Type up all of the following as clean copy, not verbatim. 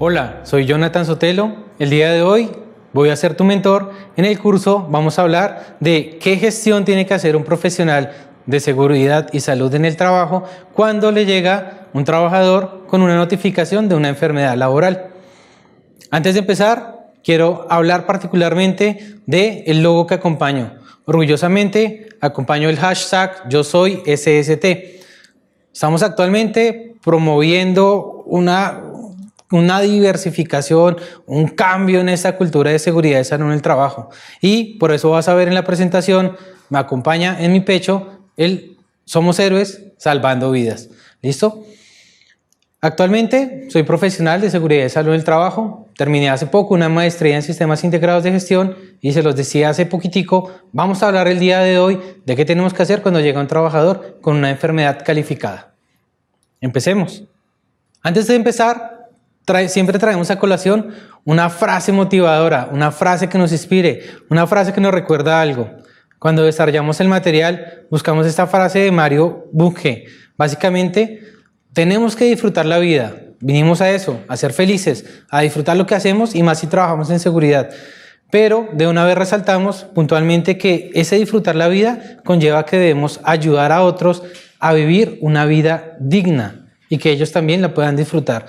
Hola, soy Jonathan Sotelo. El día de hoy voy a ser tu mentor. En el curso vamos a hablar de qué gestión tiene que hacer un profesional de seguridad y salud en el trabajo cuando le llega un trabajador con una notificación de una enfermedad laboral. Antes de empezar, quiero hablar particularmente del logo que acompaño. Orgullosamente acompaño el hashtag Yo Soy SST. Estamos actualmente promoviendo una diversificación, un cambio en esta cultura de seguridad y salud en el trabajo. Y por eso vas a ver en la presentación, me acompaña en mi pecho el Somos Héroes Salvando Vidas. ¿Listo? Actualmente soy profesional de seguridad y salud en el trabajo. Terminé hace poco una maestría en sistemas integrados de gestión y se los decía hace poquitico, vamos a hablar el día de hoy de qué tenemos que hacer cuando llega un trabajador con una enfermedad calificada. Empecemos. Antes de empezar, siempre traemos a colación una frase motivadora, una frase que nos inspire, una frase que nos recuerda algo. Cuando desarrollamos el material, buscamos esta frase de Mario Bunge. Básicamente, tenemos que disfrutar la vida. Vinimos a eso, a ser felices, a disfrutar lo que hacemos y más si trabajamos en seguridad. Pero de una vez resaltamos puntualmente que ese disfrutar la vida conlleva que debemos ayudar a otros a vivir una vida digna y que ellos también la puedan disfrutar.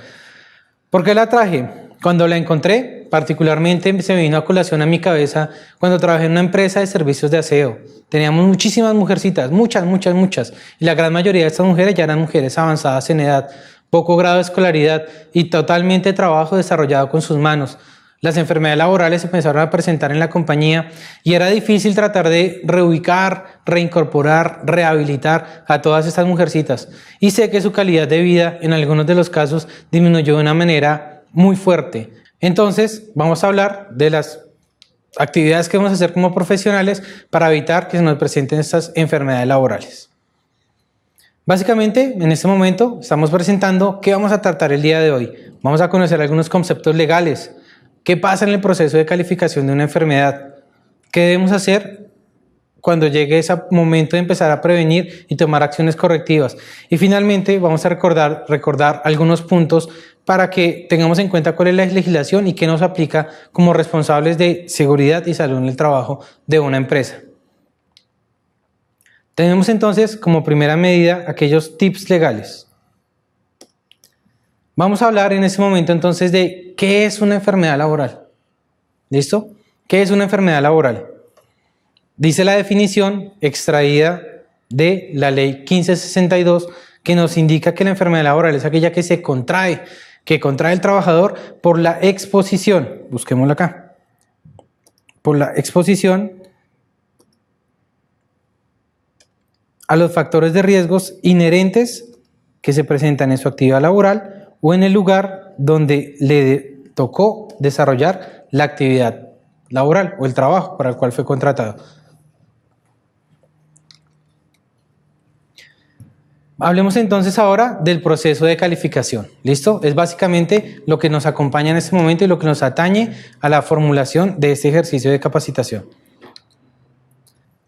¿Por qué la traje? Cuando la encontré, particularmente se me vino a colación a mi cabeza cuando trabajé en una empresa de servicios de aseo. Teníamos muchísimas mujercitas, muchas. Y la gran mayoría de estas mujeres ya eran mujeres avanzadas en edad, poco grado de escolaridad y totalmente trabajo desarrollado con sus manos. Las enfermedades laborales se empezaron a presentar en la compañía y era difícil tratar de reubicar, reincorporar, rehabilitar a todas estas mujercitas. Y sé que su calidad de vida en algunos de los casos disminuyó de una manera muy fuerte. Entonces vamos a hablar de las actividades que vamos a hacer como profesionales para evitar que se nos presenten estas enfermedades laborales. Básicamente, en este momento estamos presentando qué vamos a tratar el día de hoy. Vamos a conocer algunos conceptos legales. ¿Qué pasa en el proceso de calificación de una enfermedad? ¿Qué debemos hacer cuando llegue ese momento de empezar a prevenir y tomar acciones correctivas? Y finalmente vamos a recordar algunos puntos para que tengamos en cuenta cuál es la legislación y qué nos aplica como responsables de seguridad y salud en el trabajo de una empresa. Tenemos entonces como primera medida aquellos tips legales. Vamos a hablar en este momento entonces de qué es una enfermedad laboral. ¿Listo? ¿Qué es una enfermedad laboral? Dice la definición extraída de la ley 1562 que nos indica que la enfermedad laboral es aquella que contrae el trabajador por la exposición. Busquémosla acá. Por la exposición a los factores de riesgos inherentes que se presentan en su actividad laboral o en el lugar donde le tocó desarrollar la actividad laboral o el trabajo para el cual fue contratado. Hablemos entonces ahora del proceso de calificación. ¿Listo? Es básicamente lo que nos acompaña en este momento y lo que nos atañe a la formulación de este ejercicio de capacitación.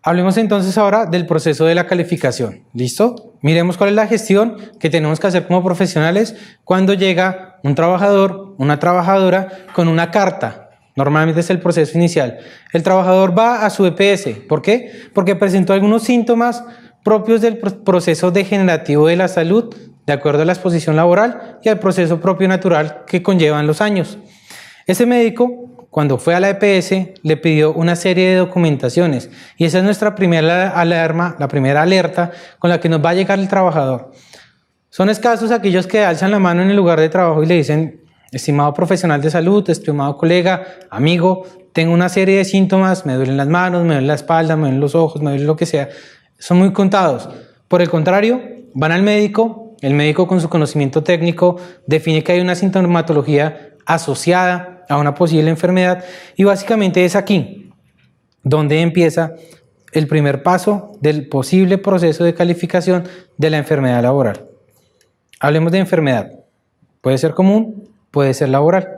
Hablemos entonces ahora del proceso de la calificación. ¿Listo? Miremos cuál es la gestión que tenemos que hacer como profesionales cuando llega un trabajador, una trabajadora con una carta. Normalmente es el proceso inicial. El trabajador va a su EPS. ¿Por qué? Porque presentó algunos síntomas propios del proceso degenerativo de la salud, de acuerdo a la exposición laboral y al proceso propio natural que conllevan los años. Ese médico, cuando fue a la EPS, le pidió una serie de documentaciones y esa es nuestra primera alarma, la primera alerta con la que nos va a llegar el trabajador. Son escasos aquellos que alzan la mano en el lugar de trabajo y le dicen: estimado profesional de salud, estimado colega, amigo, tengo una serie de síntomas, me duelen las manos, me duele la espalda, me duelen los ojos, me duele lo que sea. Son muy contados. Por el contrario, van al médico, el médico con su conocimiento técnico define que hay una sintomatología asociada a una posible enfermedad y básicamente es aquí donde empieza el primer paso del posible proceso de calificación de la enfermedad laboral. Hablemos de enfermedad. Puede ser común, puede ser laboral.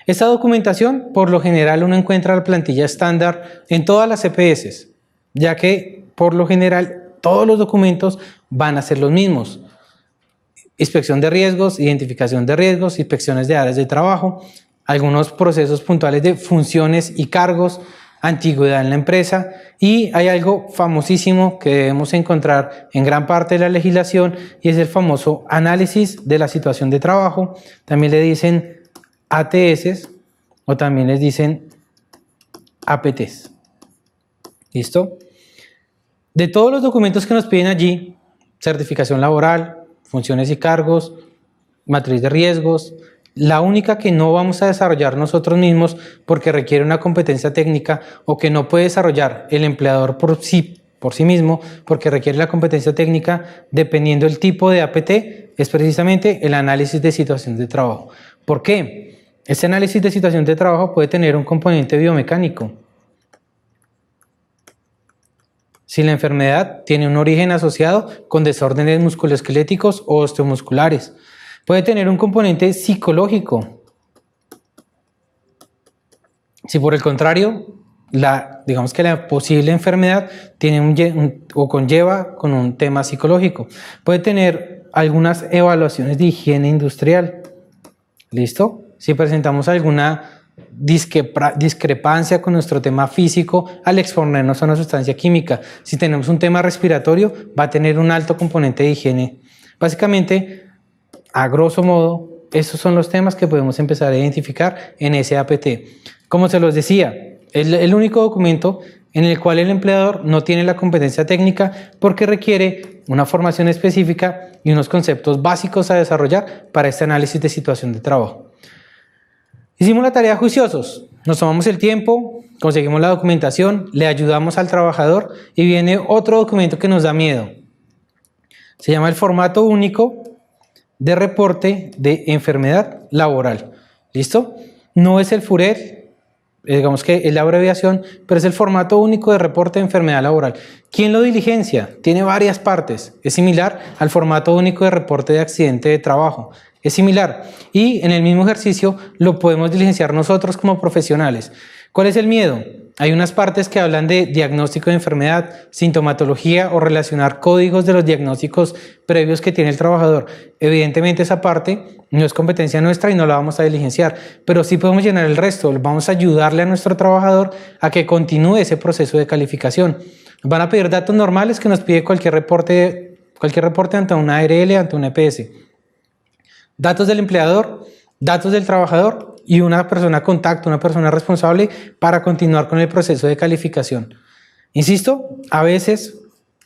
Esta documentación, por lo general, uno encuentra la plantilla estándar en todas las EPS, ya que por lo general todos los documentos van a ser los mismos. inspección de riesgos, identificación de riesgos, inspecciones de áreas de trabajo, algunos procesos puntuales de funciones y cargos, antigüedad en la empresa, y hay algo famosísimo que debemos encontrar en gran parte de la legislación y es el famoso análisis de la situación de trabajo. También le dicen ATS o también les dicen APTs. ¿Listo? De todos los documentos que nos piden allí, certificación laboral, funciones y cargos, matriz de riesgos, la única que no vamos a desarrollar nosotros mismos porque requiere una competencia técnica o que no puede desarrollar el empleador por sí mismo porque requiere la competencia técnica dependiendo del tipo de APT, es precisamente el análisis de situación de trabajo. ¿Por qué? Este análisis de situación de trabajo puede tener un componente biomecánico. Si la enfermedad tiene un origen asociado con desórdenes musculoesqueléticos o osteomusculares, puede tener un componente psicológico. Si por el contrario, digamos que la posible enfermedad tiene o conlleva con un tema psicológico, puede tener algunas evaluaciones de higiene industrial. ¿Listo? Si presentamos alguna discrepancia con nuestro tema físico al exponernos a una sustancia química, si tenemos un tema respiratorio, va a tener un alto componente de higiene. Básicamente, a grosso modo, esos son los temas que podemos empezar a identificar en ese APT. Como se los decía, es el único documento en el cual el empleador no tiene la competencia técnica porque requiere una formación específica y unos conceptos básicos a desarrollar para este análisis de situación de trabajo. Hicimos la tarea juiciosos, nos tomamos el tiempo, conseguimos la documentación, le ayudamos al trabajador y viene otro documento que nos da miedo. Se llama el formato único de reporte de enfermedad laboral. ¿Listo? No es el FUREL, digamos que es la abreviación, pero es el formato único de reporte de enfermedad laboral. ¿Quién lo diligencia? Tiene varias partes. Es similar al formato único de reporte de accidente de trabajo. Es similar y en el mismo ejercicio lo podemos diligenciar nosotros como profesionales. ¿Cuál es el miedo? Hay unas partes que hablan de diagnóstico de enfermedad, sintomatología o relacionar códigos de los diagnósticos previos que tiene el trabajador. Evidentemente esa parte no es competencia nuestra y no la vamos a diligenciar, pero sí podemos llenar el resto. Vamos a ayudarle a nuestro trabajador a que continúe ese proceso de calificación. Nos van a pedir datos normales que nos pide cualquier reporte ante una ARL, ante un EPS. Datos del empleador, datos del trabajador y una persona contacto, una persona responsable para continuar con el proceso de calificación. Insisto, a veces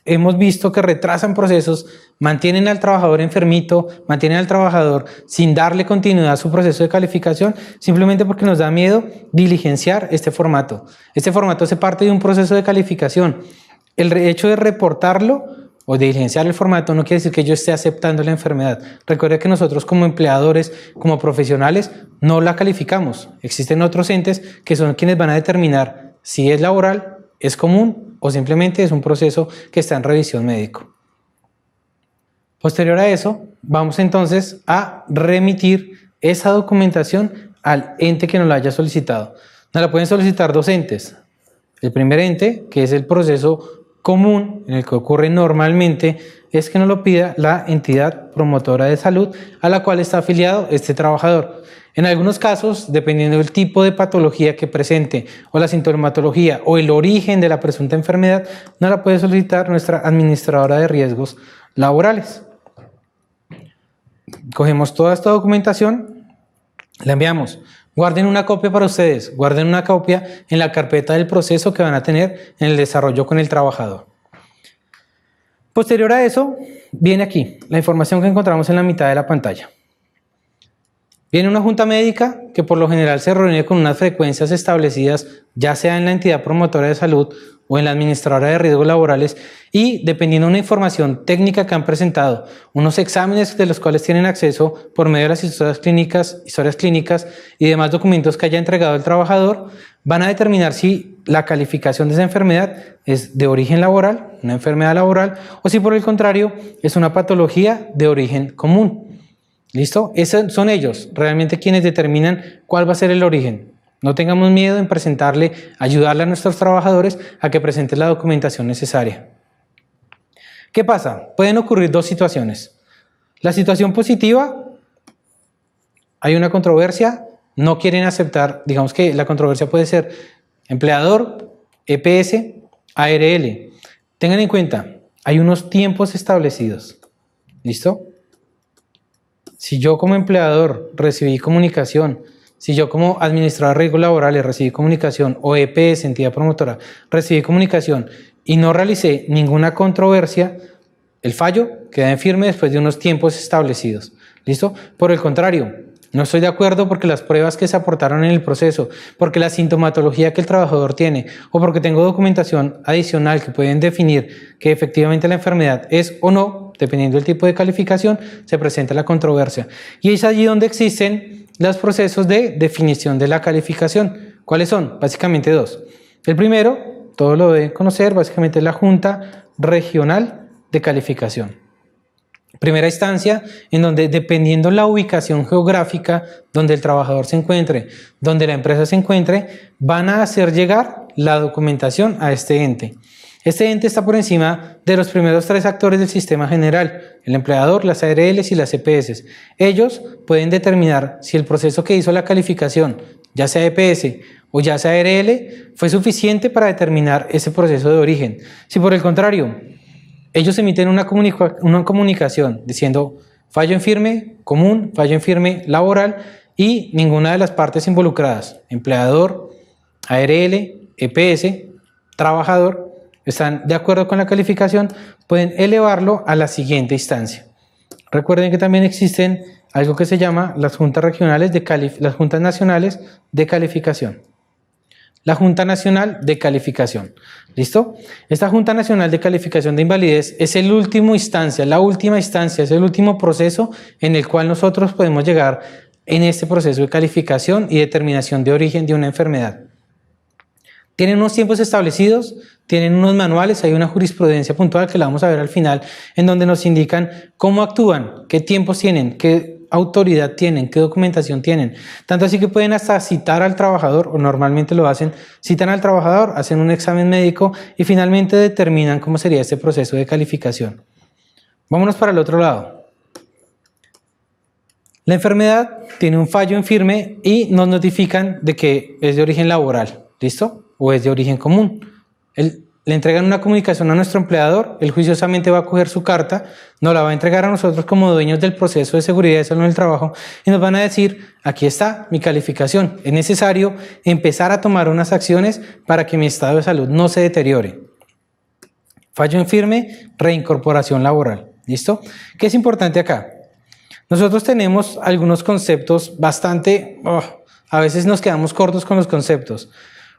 hemos visto que retrasan procesos, mantienen al trabajador enfermito, mantienen al trabajador sin darle continuidad a su proceso de calificación, simplemente porque nos da miedo diligenciar este formato. Este formato hace parte de un proceso de calificación. El hecho de reportarlo o de diligenciar el formato no quiere decir que yo esté aceptando la enfermedad. Recuerde que nosotros como empleadores, como profesionales, no la calificamos. Existen otros entes que son quienes van a determinar si es laboral, es común o simplemente es un proceso que está en revisión médico. Posterior a eso, vamos entonces a remitir esa documentación al ente que nos la haya solicitado. Nos la pueden solicitar dos entes. El primer ente, que es el proceso común en el que ocurre normalmente, es que nos lo pida la entidad promotora de salud a la cual está afiliado este trabajador. En algunos casos, dependiendo del tipo de patología que presente o la sintomatología o el origen de la presunta enfermedad, nos la puede solicitar nuestra administradora de riesgos laborales. Cogemos toda esta documentación, la enviamos. Guarden una copia para ustedes, guarden una copia en la carpeta del proceso que van a tener en el desarrollo con el trabajador. Posterior a eso, viene aquí la información que encontramos en la mitad de la pantalla. Viene una junta médica que por lo general se reúne con unas frecuencias establecidas, ya sea en la entidad promotora de salud o en la administradora de riesgos laborales, y dependiendo de una información técnica que han presentado, unos exámenes de los cuales tienen acceso por medio de las historias clínicas y demás documentos que haya entregado el trabajador, van a determinar si la calificación de esa enfermedad es de origen laboral, una enfermedad laboral, o si por el contrario es una patología de origen común. ¿Listo? Esos son ellos realmente quienes determinan cuál va a ser el origen. No tengamos miedo en presentarle, ayudarle a nuestros trabajadores a que presenten la documentación necesaria. ¿Qué pasa? Pueden ocurrir dos situaciones. La situación positiva, hay una controversia, no quieren aceptar, digamos que la controversia puede ser empleador, EPS, ARL. Tengan en cuenta, hay unos tiempos establecidos. ¿Listo? Si yo como empleador recibí comunicación, si yo como administrador de riesgos laborales recibí comunicación, o EPS, entidad promotora, recibí comunicación y no realicé ninguna controversia, el fallo queda en firme después de unos tiempos establecidos. ¿Listo? Por el contrario, no estoy de acuerdo porque las pruebas que se aportaron en el proceso, porque la sintomatología que el trabajador tiene o porque tengo documentación adicional que pueden definir que efectivamente la enfermedad es o no, dependiendo del tipo de calificación, se presenta la controversia. Y es allí donde existen los procesos de definición de la calificación. ¿Cuáles son? Básicamente dos. El primero, todos lo deben conocer, básicamente es la Junta Regional de Calificación. Primera instancia en donde, dependiendo la ubicación geográfica donde el trabajador se encuentre, donde la empresa se encuentre, van a hacer llegar la documentación a este ente. Este ente está por encima de los primeros tres actores del sistema general, el empleador, las ARLs y las EPS. Ellos pueden determinar si el proceso que hizo la calificación, ya sea EPS o ya sea ARL, fue suficiente para determinar ese proceso de origen. Si por el contrario, ellos emiten una comunicación diciendo fallo en firme común, fallo en firme laboral y ninguna de las partes involucradas, empleador, ARL, EPS, trabajador, están de acuerdo con la calificación, pueden elevarlo a la siguiente instancia. Recuerden que también existen algo que se llama las juntas regionales las juntas nacionales de calificación. La Junta Nacional de Calificación. ¿Listo? Esta Junta Nacional de Calificación de Invalidez es la última instancia, es el último proceso en el cual nosotros podemos llegar en este proceso de calificación y determinación de origen de una enfermedad. Tienen unos tiempos establecidos, tienen unos manuales, hay una jurisprudencia puntual que la vamos a ver al final, en donde nos indican cómo actúan, qué tiempos tienen, qué autoridad tienen, qué documentación tienen. Tanto así que pueden hasta citar al trabajador, o normalmente lo hacen, citan al trabajador, hacen un examen médico y finalmente determinan cómo sería este proceso de calificación. Vámonos para el otro lado. La enfermedad tiene un fallo en firme y nos notifican de que es de origen laboral, ¿listo? O es de origen común. Le entregan una comunicación a nuestro empleador, él juiciosamente va a coger su carta, nos la va a entregar a nosotros como dueños del proceso de seguridad y salud en el trabajo y nos van a decir, aquí está mi calificación, es necesario empezar a tomar unas acciones para que mi estado de salud no se deteriore. Fallo en firme, reincorporación laboral, ¿listo? ¿Qué es importante acá? Nosotros tenemos algunos conceptos bastante, a veces nos quedamos cortos con los conceptos.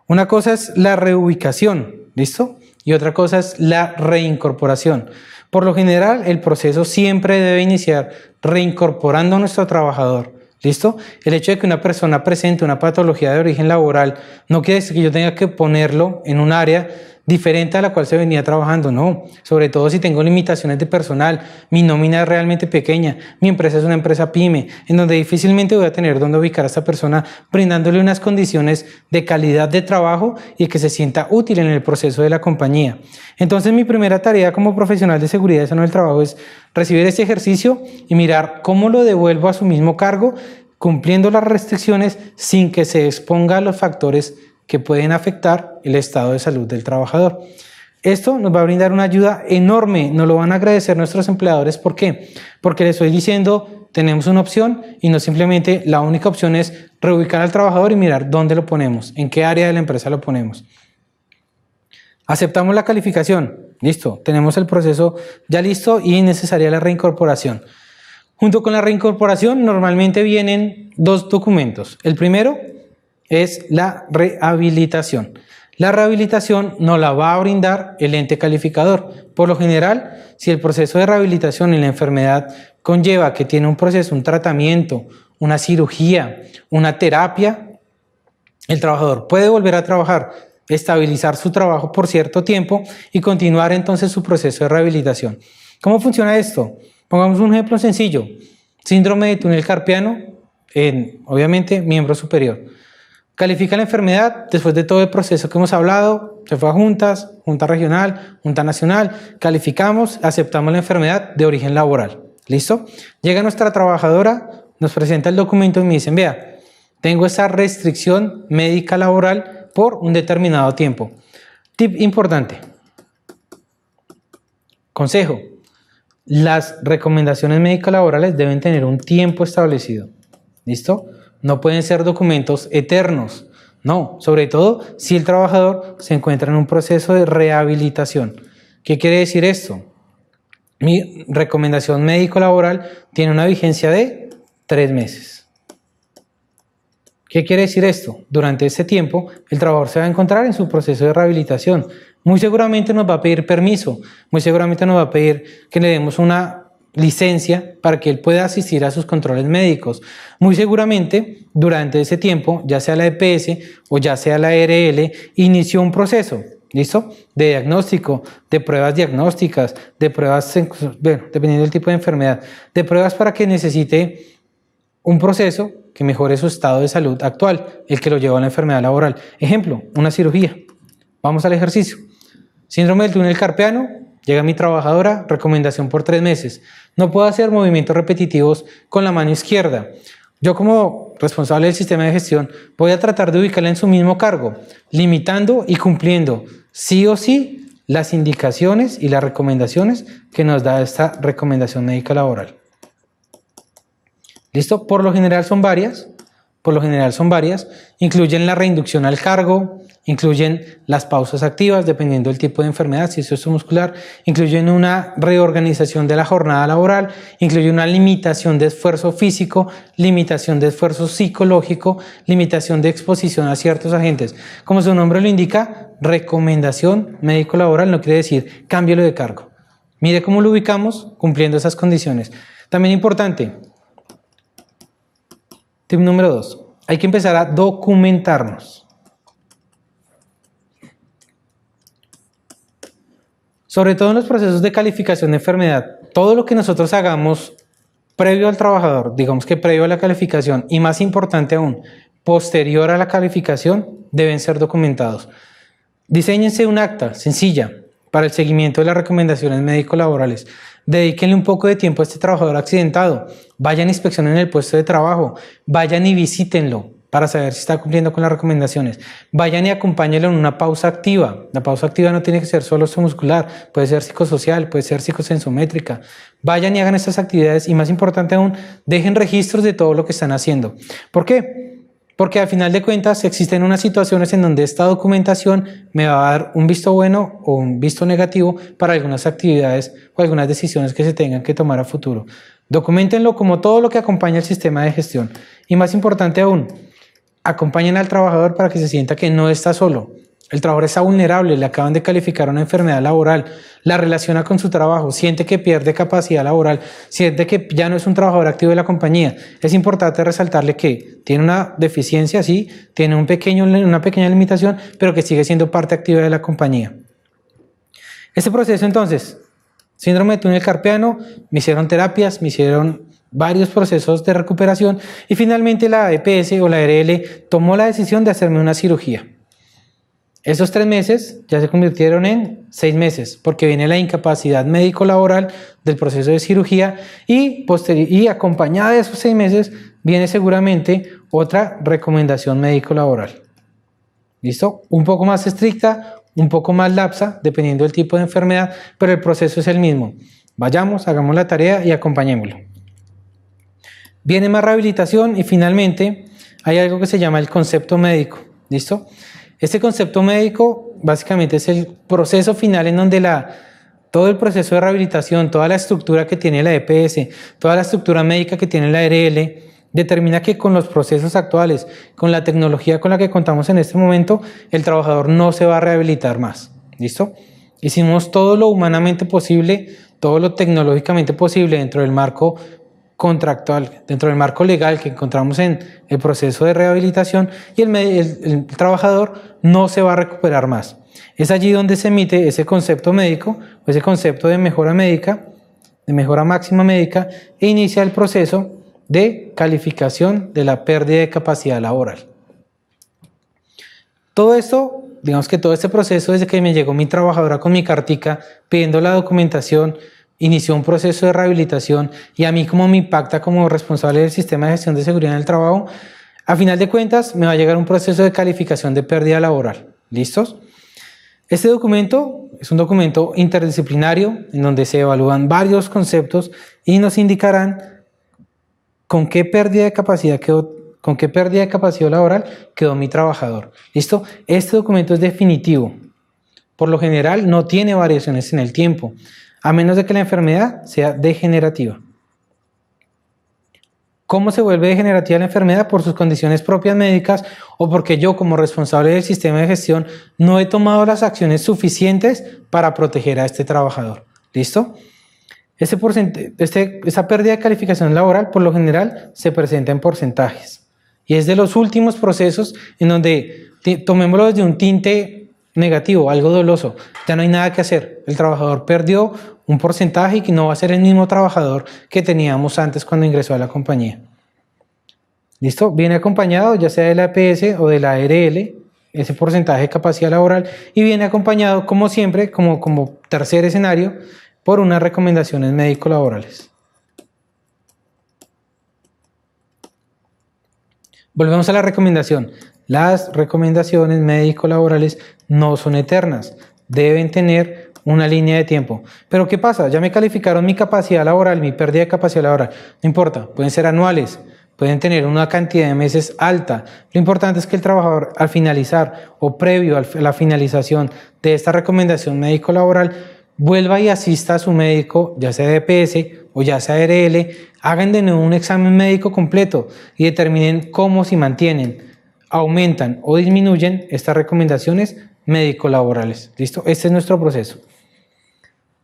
Una cosa es la reubicación, ¿listo? Y otra cosa es la reincorporación. Por lo general, el proceso siempre debe iniciar reincorporando a nuestro trabajador, ¿listo? El hecho de que una persona presente una patología de origen laboral no quiere decir que yo tenga que ponerlo en un área diferente a la cual se venía trabajando, no. Sobre todo si tengo limitaciones de personal, mi nómina es realmente pequeña, mi empresa es una empresa pyme, en donde difícilmente voy a tener dónde ubicar a esta persona, brindándole unas condiciones de calidad de trabajo y que se sienta útil en el proceso de la compañía. Entonces, mi primera tarea como profesional de seguridad y salud del trabajo es recibir este ejercicio y mirar cómo lo devuelvo a su mismo cargo, cumpliendo las restricciones sin que se exponga a los factores que pueden afectar el estado de salud del trabajador. Esto nos va a brindar una ayuda enorme, nos lo van a agradecer nuestros empleadores. ¿Por qué? Porque les estoy diciendo, tenemos una opción y no simplemente la única opción es reubicar al trabajador y mirar dónde lo ponemos, en qué área de la empresa lo ponemos. Aceptamos la calificación, listo, tenemos el proceso ya listo y necesaria la reincorporación. Junto con la reincorporación normalmente vienen dos documentos. El primero es la rehabilitación. La rehabilitación nos la va a brindar el ente calificador. Por lo general, si el proceso de rehabilitación en la enfermedad conlleva que tiene un proceso, un tratamiento, una cirugía, una terapia, el trabajador puede volver a trabajar, estabilizar su trabajo por cierto tiempo y continuar entonces su proceso de rehabilitación. ¿Cómo funciona esto? Pongamos un ejemplo sencillo. Síndrome de túnel carpiano en, obviamente, miembro superior. Califica la enfermedad después de todo el proceso que hemos hablado, se fue a junta regional, junta nacional, calificamos, aceptamos la enfermedad de origen laboral. ¿Listo? Llega nuestra trabajadora, nos presenta el documento y me dicen, vea, tengo esa restricción médica laboral por un determinado tiempo. Tip importante. Consejo. Las recomendaciones médicas laborales deben tener un tiempo establecido. ¿Listo? No pueden ser documentos eternos. No, sobre todo si el trabajador se encuentra en un proceso de rehabilitación. ¿Qué quiere decir esto? Mi recomendación médico-laboral tiene una vigencia de 3 meses. ¿Qué quiere decir esto? Durante este tiempo, el trabajador se va a encontrar en su proceso de rehabilitación. Muy seguramente nos va a pedir permiso, muy seguramente nos va a pedir que le demos una licencia para que él pueda asistir a sus controles médicos. Muy seguramente, durante ese tiempo, ya sea la EPS o ya sea la ARL, inició un proceso, ¿listo? De diagnóstico, de pruebas diagnósticas, de pruebas, bueno, dependiendo del tipo de enfermedad, de pruebas para que necesite un proceso que mejore su estado de salud actual, el que lo lleva a la enfermedad laboral. Ejemplo, una cirugía. Vamos al ejercicio. Síndrome del túnel carpiano, llega mi trabajadora, recomendación por 3 meses. No puedo hacer movimientos repetitivos con la mano izquierda. Yo como responsable del sistema de gestión voy a tratar de ubicarla en su mismo cargo, limitando y cumpliendo sí o sí las indicaciones y las recomendaciones que nos da esta recomendación médica laboral. ¿Listo? Por lo general son varias, incluyen la reinducción al cargo, incluyen las pausas activas dependiendo del tipo de enfermedad, si es osteomuscular, incluyen una reorganización de la jornada laboral, incluye una limitación de esfuerzo físico, limitación de esfuerzo psicológico, limitación de exposición a ciertos agentes. Como su nombre lo indica, recomendación médico-laboral no quiere decir cámbialo de cargo. Mire cómo lo ubicamos cumpliendo esas condiciones. También importante, tip número 2, hay que empezar a documentarnos. Sobre todo en los procesos de calificación de enfermedad, todo lo que nosotros hagamos previo al trabajador, digamos que previo a la calificación y más importante aún, posterior a la calificación, deben ser documentados. Diséñense un acta sencilla para el seguimiento de las recomendaciones médico-laborales. Dedíquenle un poco de tiempo a este trabajador accidentado. Vayan a inspeccionen el puesto de trabajo. Vayan y visítenlo para saber si está cumpliendo con las recomendaciones. Vayan y acompáñenlo en una pausa activa. La pausa activa no tiene que ser solo muscular, puede ser psicosocial, puede ser psicosensométrica. Vayan y hagan estas actividades y más importante aún, dejen registros de todo lo que están haciendo. ¿Por qué? Porque al final de cuentas existen unas situaciones en donde esta documentación me va a dar un visto bueno o un visto negativo para algunas actividades o algunas decisiones que se tengan que tomar a futuro. Documentenlo como todo lo que acompaña el sistema de gestión. Y más importante aún, acompañen al trabajador para que se sienta que no está solo. El trabajador está vulnerable, le acaban de calificar una enfermedad laboral, la relaciona con su trabajo, siente que pierde capacidad laboral, siente que ya no es un trabajador activo de la compañía. Es importante resaltarle que tiene una deficiencia, sí, tiene una pequeña limitación, pero que sigue siendo parte activa de la compañía. Este proceso entonces, síndrome de túnel carpiano, me hicieron terapias, me hicieron varios procesos de recuperación y finalmente la EPS o la ARL tomó la decisión de hacerme una cirugía. Esos 3 meses ya se convirtieron en 6 meses porque viene la incapacidad médico-laboral del proceso de cirugía y acompañada de esos 6 meses viene seguramente otra recomendación médico-laboral. ¿Listo? Un poco más estricta, un poco más lapsa, dependiendo del tipo de enfermedad, pero el proceso es el mismo. Vayamos, hagamos la tarea y acompañémoslo. Viene más rehabilitación y finalmente hay algo que se llama el concepto médico. ¿Listo? Este concepto médico básicamente es el proceso final en donde todo el proceso de rehabilitación, toda la estructura que tiene la EPS, toda la estructura médica que tiene la ARL, determina que con los procesos actuales, con la tecnología con la que contamos en este momento, el trabajador no se va a rehabilitar más. ¿Listo? Hicimos todo lo humanamente posible, todo lo tecnológicamente posible dentro del marco contractual, dentro del marco legal que encontramos en el proceso de rehabilitación y el trabajador no se va a recuperar más. Es allí donde se emite ese concepto médico, o ese concepto de mejora médica, de mejora máxima médica, e inicia el proceso de calificación de la pérdida de capacidad laboral. Todo esto, digamos que todo este proceso desde que me llegó mi trabajadora con mi cartica pidiendo la documentación, inició un proceso de rehabilitación y a mí cómo me impacta como responsable del sistema de gestión de seguridad en el trabajo, a final de cuentas me va a llegar un proceso de calificación de pérdida laboral. ¿Listos? Este documento es un documento interdisciplinario en donde se evalúan varios conceptos y nos indicarán con qué pérdida de capacidad laboral quedó mi trabajador. ¿Listo? Este documento es definitivo. Por lo general no tiene variaciones en el tiempo, a menos de que la enfermedad sea degenerativa. ¿Cómo se vuelve degenerativa la enfermedad? Por sus condiciones propias médicas o porque yo, como responsable del sistema de gestión, no he tomado las acciones suficientes para proteger a este trabajador. ¿Listo? Esa pérdida de calificación laboral, por lo general, se presenta en porcentajes. Y es de los últimos procesos en donde, tomémoslo desde un tinte negativo, algo doloso, ya no hay nada que hacer. El trabajador perdió un porcentaje y que no va a ser el mismo trabajador que teníamos antes cuando ingresó a la compañía. ¿Listo? Viene acompañado ya sea de la EPS o de la ARL, ese porcentaje de capacidad laboral, y viene acompañado, como siempre, como tercer escenario, por unas recomendaciones médico-laborales. Volvemos a la recomendación. Las recomendaciones médico-laborales no son eternas, deben tener una línea de tiempo. Pero ¿qué pasa? Ya me calificaron mi capacidad laboral, mi pérdida de capacidad laboral. No importa, pueden ser anuales, pueden tener una cantidad de meses alta. Lo importante es que el trabajador al finalizar o previo a la finalización de esta recomendación médico-laboral vuelva y asista a su médico, ya sea de EPS o ya sea ARL, hagan de nuevo un examen médico completo y determinen cómo si mantienen, aumentan o disminuyen estas recomendaciones médico-laborales. ¿Listo? Este es nuestro proceso.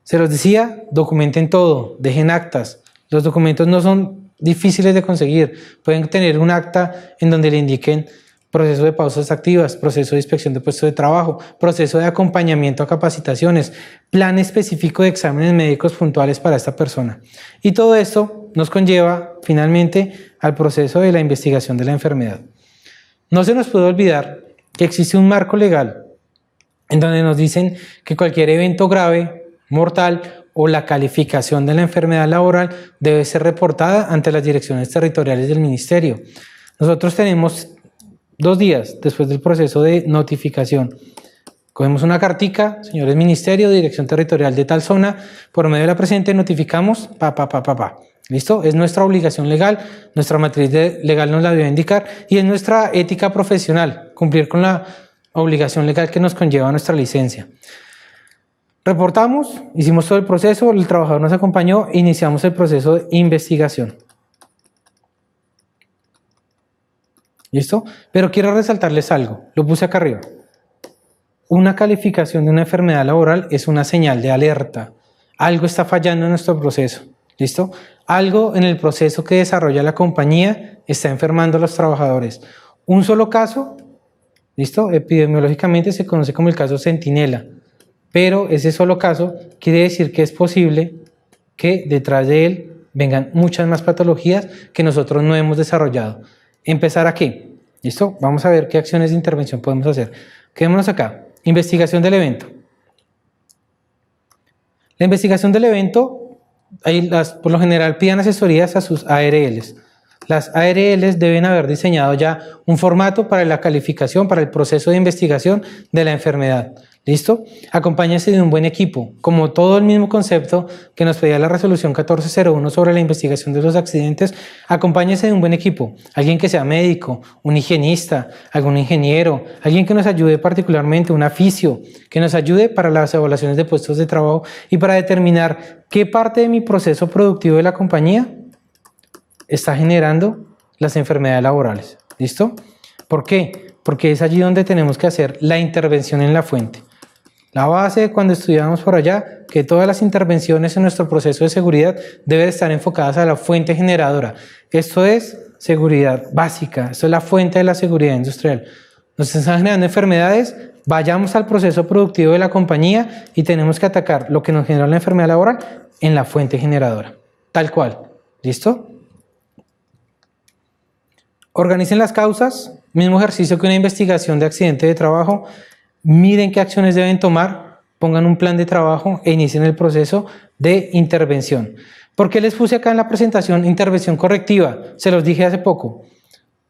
Se los decía, documenten todo, dejen actas. Los documentos no son difíciles de conseguir. Pueden tener un acta en donde le indiquen proceso de pausas activas, proceso de inspección de puestos de trabajo, proceso de acompañamiento a capacitaciones, plan específico de exámenes médicos puntuales para esta persona. Y todo esto nos conlleva finalmente al proceso de la investigación de la enfermedad. No se nos puede olvidar que existe un marco legal en donde nos dicen que cualquier evento grave, mortal o la calificación de la enfermedad laboral debe ser reportada ante las direcciones territoriales del ministerio. Nosotros tenemos 2 días después del proceso de notificación. Cogemos una cartica, señores ministerio, dirección territorial de tal zona, por medio de la presente notificamos, ¿Listo? Es nuestra obligación legal, nuestra matriz legal nos la debe indicar y es nuestra ética profesional, cumplir con la obligación legal que nos conlleva nuestra licencia. Reportamos, hicimos todo el proceso, el trabajador nos acompañó, iniciamos el proceso de investigación. ¿Listo? Pero quiero resaltarles algo, lo puse acá arriba. Una calificación de una enfermedad laboral es una señal de alerta. Algo está fallando en nuestro proceso. ¿Listo? Algo en el proceso que desarrolla la compañía está enfermando a los trabajadores. Un solo caso, ¿listo? Epidemiológicamente se conoce como el caso Centinela, pero ese solo caso quiere decir que es posible que detrás de él vengan muchas más patologías que nosotros no hemos desarrollado. ¿Empezar a qué? ¿Listo? Vamos a ver qué acciones de intervención podemos hacer. Quedémonos acá. Investigación del evento. La investigación del evento, por lo general piden asesorías a sus ARLs. Las ARLs deben haber diseñado ya un formato para la calificación, para el proceso de investigación de la enfermedad. ¿Listo? Acompáñense de un buen equipo, como todo el mismo concepto que nos pedía la resolución 1401 sobre la investigación de los accidentes. Acompáñense de un buen equipo, alguien que sea médico, un higienista, algún ingeniero, alguien que nos ayude particularmente, un fisio, que nos ayude para las evaluaciones de puestos de trabajo y para determinar qué parte de mi proceso productivo de la compañía está generando las enfermedades laborales. ¿Listo? ¿Por qué? Porque es allí donde tenemos que hacer la intervención en la fuente. La base, cuando estudiamos por allá, que todas las intervenciones en nuestro proceso de seguridad deben estar enfocadas a la fuente generadora. Esto es seguridad básica, esto es la fuente de la seguridad industrial. Nos están generando enfermedades, vayamos al proceso productivo de la compañía y tenemos que atacar lo que nos genera la enfermedad laboral en la fuente generadora, tal cual. ¿Listo? Organicen las causas, mismo ejercicio que una investigación de accidente de trabajo. Miren qué acciones deben tomar, pongan un plan de trabajo e inicien el proceso de intervención. ¿Por qué les puse acá en la presentación intervención correctiva? Se los dije hace poco.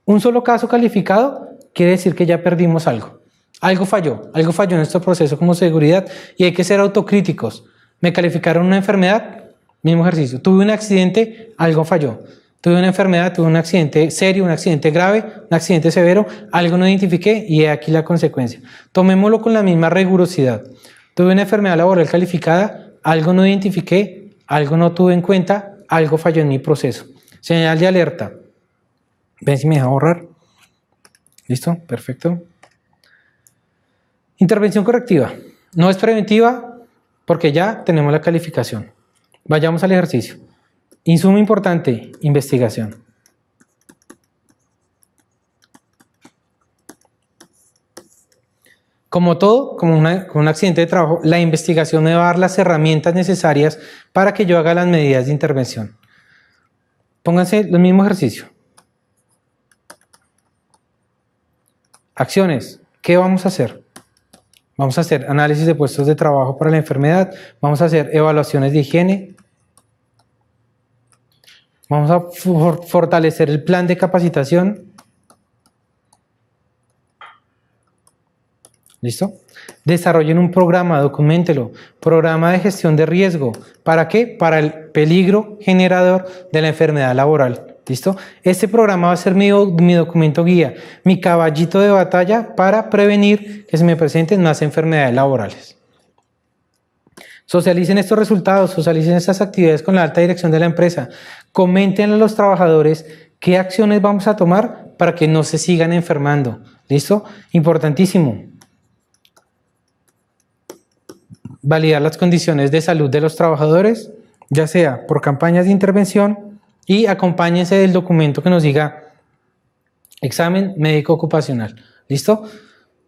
Un solo caso calificado quiere decir que ya perdimos algo. Algo falló en nuestro proceso como seguridad y hay que ser autocríticos. Me calificaron una enfermedad, mismo ejercicio. Tuve un accidente, algo falló. Tuve una enfermedad, tuve un accidente serio, un accidente grave, un accidente severo, algo no identifiqué y he aquí la consecuencia. Tomémoslo con la misma rigurosidad. Tuve una enfermedad laboral calificada, algo no identifiqué, algo no tuve en cuenta, algo falló en mi proceso. Señal de alerta. Ven si me deja borrar. ¿Listo? Perfecto. Intervención correctiva. No es preventiva porque ya tenemos la calificación. Vayamos al ejercicio. Insumo importante, investigación. Como todo, como un accidente de trabajo, la investigación me va a dar las herramientas necesarias para que yo haga las medidas de intervención. Pónganse el mismo ejercicio. Acciones. ¿Qué vamos a hacer? Vamos a hacer análisis de puestos de trabajo para la enfermedad. Vamos a hacer evaluaciones de higiene. Vamos a fortalecer el plan de capacitación. ¿Listo? Desarrollen un programa, documéntelo. Programa de gestión de riesgo. ¿Para qué? Para el peligro generador de la enfermedad laboral. ¿Listo? Este programa va a ser mi documento guía, mi caballito de batalla para prevenir que se me presenten más enfermedades laborales. Socialicen estos resultados, socialicen estas actividades con la alta dirección de la empresa. Comenten a los trabajadores qué acciones vamos a tomar para que no se sigan enfermando. ¿Listo? Importantísimo. Validar las condiciones de salud de los trabajadores, ya sea por campañas de intervención, y acompáñense del documento que nos diga examen médico ocupacional. ¿Listo?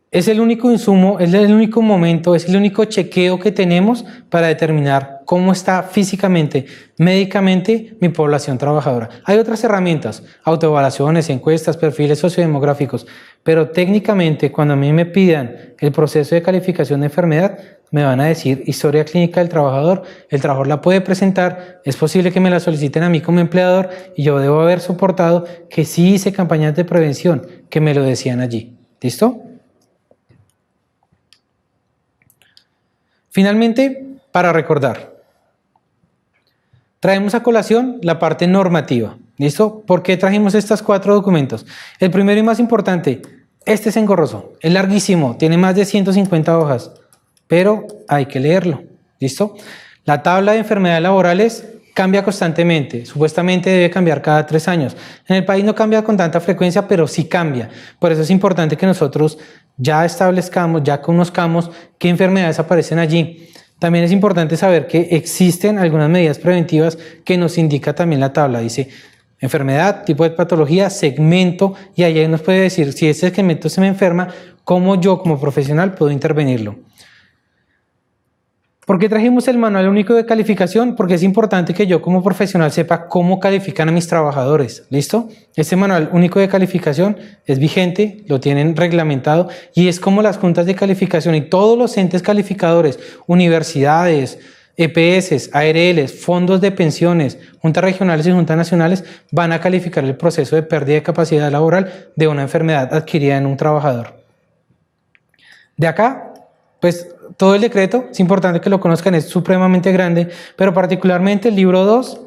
Es el único insumo, es el único momento, es el único chequeo que tenemos para determinar cómo está físicamente, médicamente mi población trabajadora. Hay otras herramientas, autoevaluaciones, encuestas, perfiles sociodemográficos, pero técnicamente cuando a mí me pidan el proceso de calificación de enfermedad, me van a decir historia clínica del trabajador, el trabajador la puede presentar, es posible que me la soliciten a mí como empleador y yo debo haber soportado que sí hice campañas de prevención, que me lo decían allí. ¿Listo? Finalmente, para recordar, traemos a colación la parte normativa. ¿Listo? ¿Por qué trajimos estos 4 documentos? El primero y más importante, este es engorroso, es larguísimo, tiene más de 150 hojas. Pero hay que leerlo, ¿listo? La tabla de enfermedades laborales cambia constantemente, supuestamente debe cambiar cada 3 años. En el país no cambia con tanta frecuencia, pero sí cambia. Por eso es importante que nosotros ya establezcamos, ya conozcamos qué enfermedades aparecen allí. También es importante saber que existen algunas medidas preventivas que nos indica también la tabla. Dice enfermedad, tipo de patología, segmento, y ahí nos puede decir si ese segmento se me enferma, cómo yo como profesional puedo intervenirlo. ¿Por qué trajimos el manual único de calificación? Porque es importante que yo como profesional sepa cómo califican a mis trabajadores. ¿Listo? Este manual único de calificación es vigente, lo tienen reglamentado y es como las juntas de calificación y todos los entes calificadores, universidades, EPS, ARLs, fondos de pensiones, juntas regionales y juntas nacionales van a calificar el proceso de pérdida de capacidad laboral de una enfermedad adquirida en un trabajador. De acá, pues todo el decreto, es importante que lo conozcan, es supremamente grande, pero particularmente el libro 2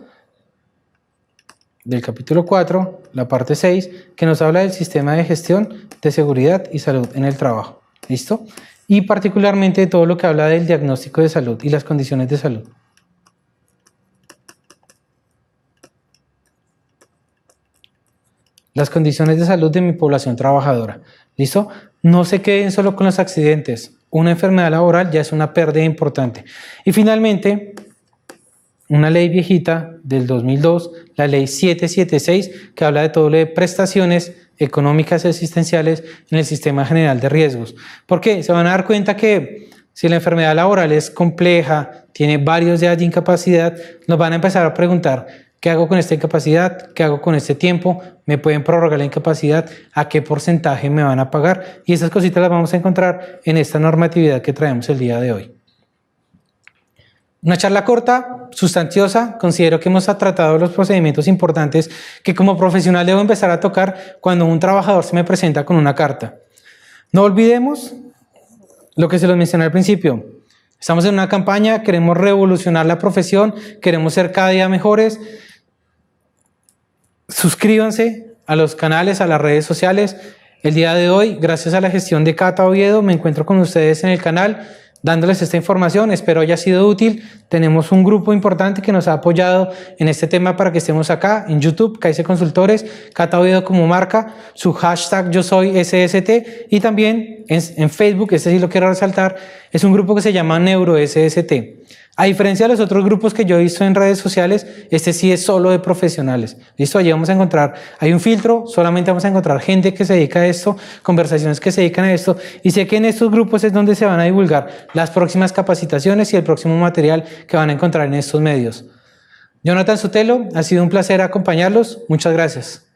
del capítulo 4, la parte 6, que nos habla del sistema de gestión de seguridad y salud en el trabajo. ¿Listo? Y particularmente todo lo que habla del diagnóstico de salud y las condiciones de salud. Las condiciones de salud de mi población trabajadora. ¿Listo? No se queden solo con los accidentes. Una enfermedad laboral ya es una pérdida importante. Y finalmente, una ley viejita del 2002, la ley 776, que habla de todo lo de prestaciones económicas y asistenciales en el sistema general de riesgos. ¿Por qué? Se van a dar cuenta que si la enfermedad laboral es compleja, tiene varios días de incapacidad, nos van a empezar a preguntar ¿qué hago con esta incapacidad? ¿Qué hago con este tiempo? ¿Me pueden prorrogar la incapacidad? ¿A qué porcentaje me van a pagar? Y esas cositas las vamos a encontrar en esta normatividad que traemos el día de hoy. Una charla corta, sustanciosa. Considero que hemos tratado los procedimientos importantes que como profesional debo empezar a tocar cuando un trabajador se me presenta con una carta. No olvidemos lo que se los mencioné al principio. Estamos en una campaña, queremos revolucionar la profesión, queremos ser cada día mejores. Suscríbanse a los canales, a las redes sociales. El día de hoy, gracias a la gestión de Cata Oviedo, me encuentro con ustedes en el canal dándoles esta información. Espero haya sido útil. Tenemos un grupo importante que nos ha apoyado en este tema para que estemos acá en YouTube, KS Consultores, Cata Oviedo como marca, su hashtag yo soy SST, y también en Facebook, este sí lo quiero resaltar, es un grupo que se llama Neuro SST. A diferencia de los otros grupos que yo he visto en redes sociales, este sí es solo de profesionales. ¿Listo? Allí vamos a encontrar, hay un filtro, solamente vamos a encontrar gente que se dedica a esto, conversaciones que se dedican a esto, y sé que en estos grupos es donde se van a divulgar las próximas capacitaciones y el próximo material que van a encontrar en estos medios. Jonathan Sotelo, ha sido un placer acompañarlos. Muchas gracias.